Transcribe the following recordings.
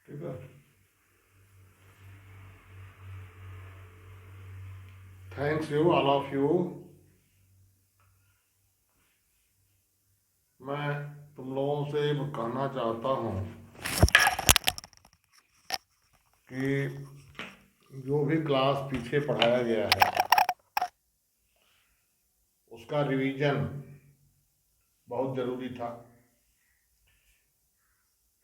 ठीक है। Thanks you all of you. मैं तुम लोगों से कहना चाहता हूँ कि जो भी क्लास पीछे पढ़ाया गया है उसका रिवीजन बहुत ज़रूरी था।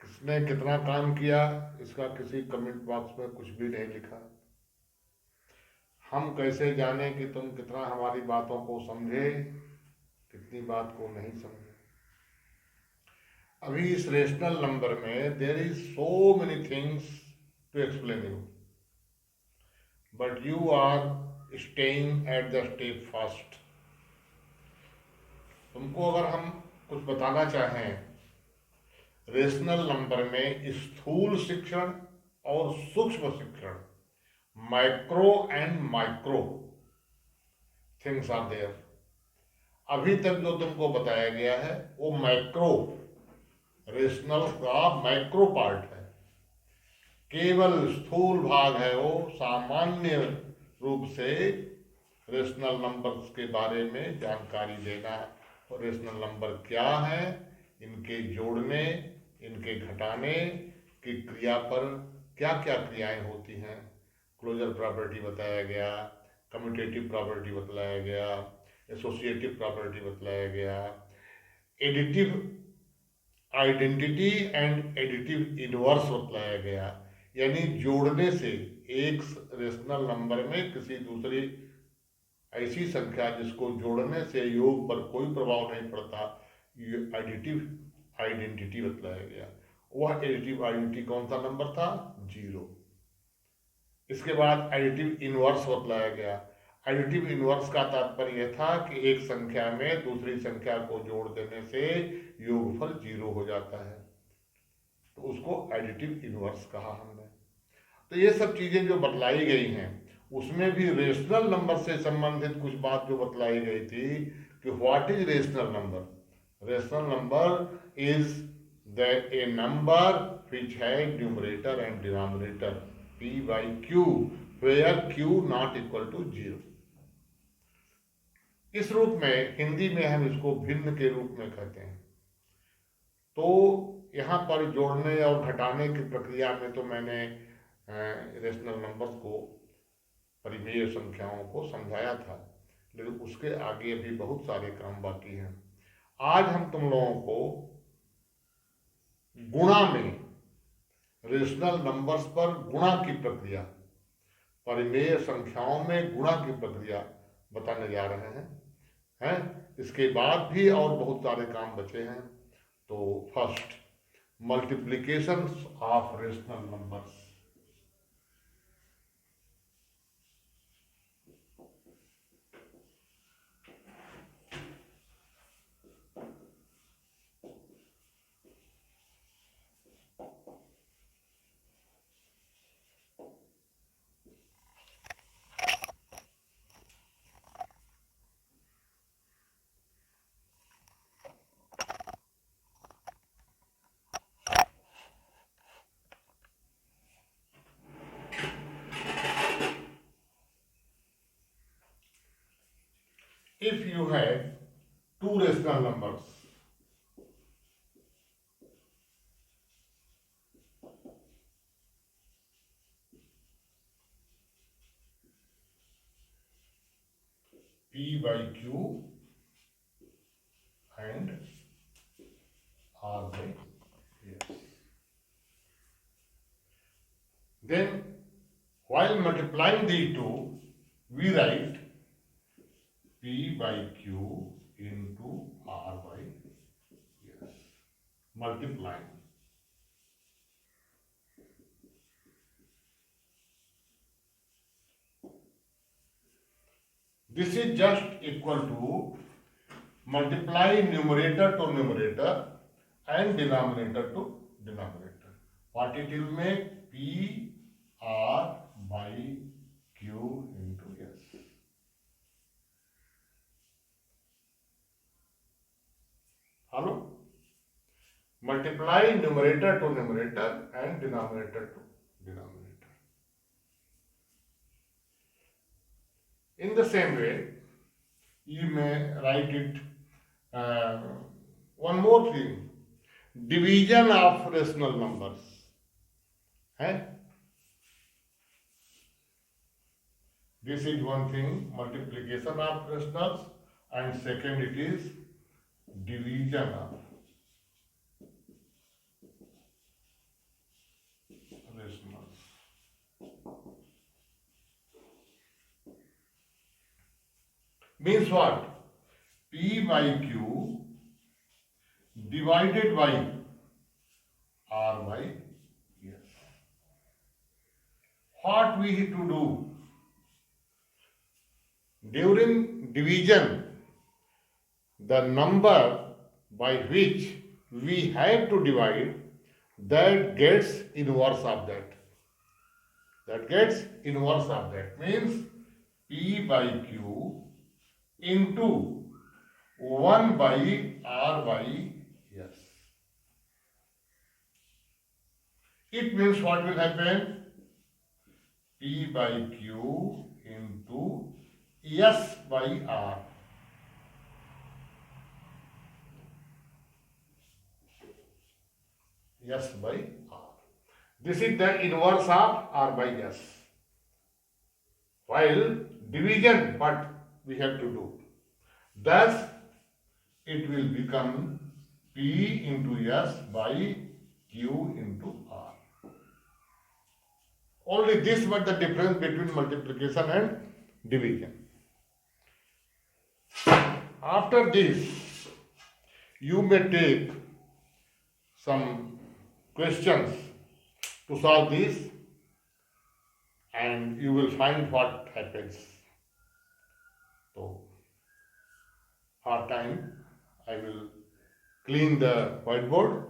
किसने कितना काम किया इसका किसी कमेंट बॉक्स में कुछ भी नहीं लिखा। हम कैसे जाने कि तुम कितना हमारी बातों को समझे, कितनी बात को नहीं समझे। अभी इस रेशनल नंबर में there is so many things to explain you, but you are staying at the step first. तुमको अगर हम कुछ बताना चाहें रेशनल नंबर में स्थूल शिक्षण और सूक्ष्म शिक्षण, micro and micro things are there. अभी तक जो तुमको बताया गया है वो माइक्रो रेशनल का माइक्रो पार्ट है, केवल स्थूल भाग है वो। सामान्य रूप से रेशनल नंबर्स के बारे में जानकारी देना, और रेशनल नंबर क्या है, इनके जोड़ने, इनके घटाने की क्रिया पर क्या क्या क्रियाएं होती हैं, क्लोजर प्रॉपर्टी बताया गया, कम्यूटेटिव प्रॉपर्टी बतलाया गया, एसोसिएटिव प्रॉपर्टी बतलाया गया, additive identity and additive inverse बतलाया गया। यानी जोड़ने से एक रेशनल नंबर में किसी दूसरी ऐसी संख्या जिसको जोड़ने से योग पर कोई प्रभाव नहीं पड़ता, ये एडिटिव आइडेंटिटी बतलाया गया। वह एडिटिव आइडेंटिटी कौन सा नंबर था? 0। इसके बाद एडिटिव इनवर्स बतलाया गया। एडिटिव इनवर्स का तात्पर्य यह था कि एक संख्या में दूसरी संख्या को जोड़ देने से योगफल 0 हो जाता है, तो उसको एडिटिव इनवर्स कहा हमने। तो ये सब चीजें जो बतलाई गई हैं उसमें भी रेशनल नंबर से संबंधित कुछ बात जो बतलाई गई थी कि what is rational number. Rational number is a number which है numerator and denominator p by q where q not equal to 0। इस रूप में हिंदी में हम इसको भिन्न के रूप में कहते हैं। तो यहाँ पर जोड़ने और घटाने की प्रक्रिया में तो मैंने रेशनल नंबर्स को, परिमेय संख्याओं को समझाया था, लेकिन उसके आगे भी बहुत सारे काम बाकी हैं। आज हम तुम लोगों को गुणा में, रेशनल नंबर्स पर गुणा की प्रक्रिया, परिमेय संख्याओं में गुणा की प्रक्रिया बताने जा रहे हैं। इसके बाद भी और बहुत सारे काम बचे हैं। तो first, multiplication of rational numbers. If you have two rational numbers, p by q and r by s, then while multiplying the two we write p by q into r by s, multiplying। This is just equal to multiply numerator to numerator and denominator to denominator. What it will make? p r by q into s। Hello, multiply numerator to numerator and denominator to denominator. In the same way, you may write it one more thing, division of rational numbers. This is one thing, multiplication of rationals, and second it is division of rationals. Means what? P by Q divided by R by S. What we have to do? During division, the number by which we have to divide, that gets inverse of that. That gets inverse of that. Means P by Q into 1 by R by S. It means what will happen? P by Q into S by R. S by R. This is the inverse of R by S. While division, what we have to do? Thus, it will become P into S by Q into R. Only this was the difference between multiplication and division. After this, you may take some questions to solve this, and you will find what happens. So, for time, I will clean the whiteboard.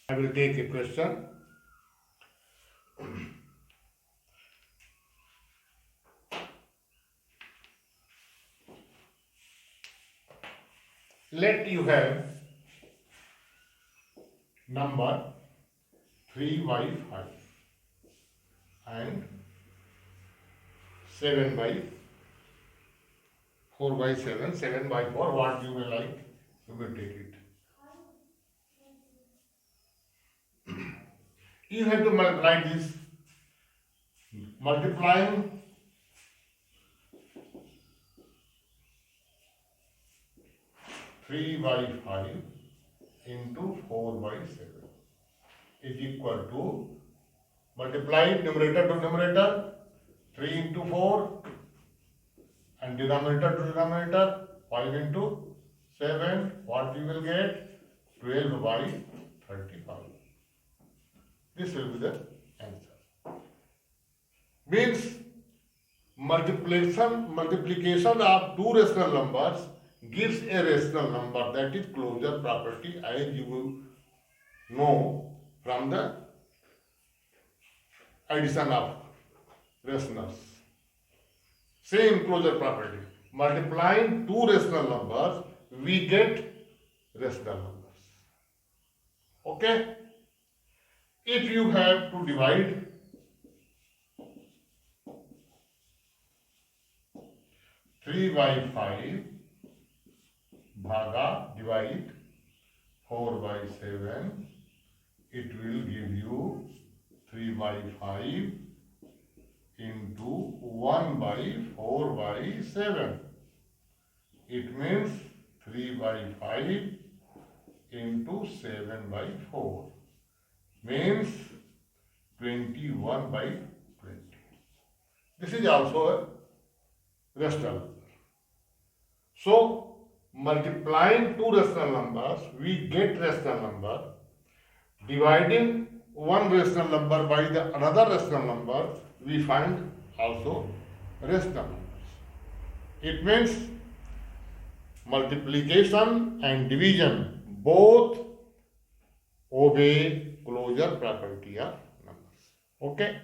I will take a question. Let you have number 3 by 5 and 7 by 4 by 7, 7 by 4, what you may like, you will take it. You have to multiply this. Multiplying 3 by 5 into 4 by 7 is equal to, multiply numerator to numerator, 3 into 4, and denominator to denominator, 5 into 7, what you will get? 12 by 35. This will be the answer. Means multiplication of two rational numbers gives a rational number, that is closure property, as you will know from the addition of rationals. Same closure property. Multiplying two rational numbers, we get rational numbers. Okay? If you have to divide 3 by 5 bhaga divide 4 by 7, it will give you 3 by 5 into 1 by 4 by 7. It means 3 by 5 into 7 by 4. Means 21 by 20. This is also a rational number. So, multiplying two rational numbers, we get rational number. Dividing one rational number by the another rational number, we find also rational numbers. It means multiplication and division both obey closure property of numbers. Okay?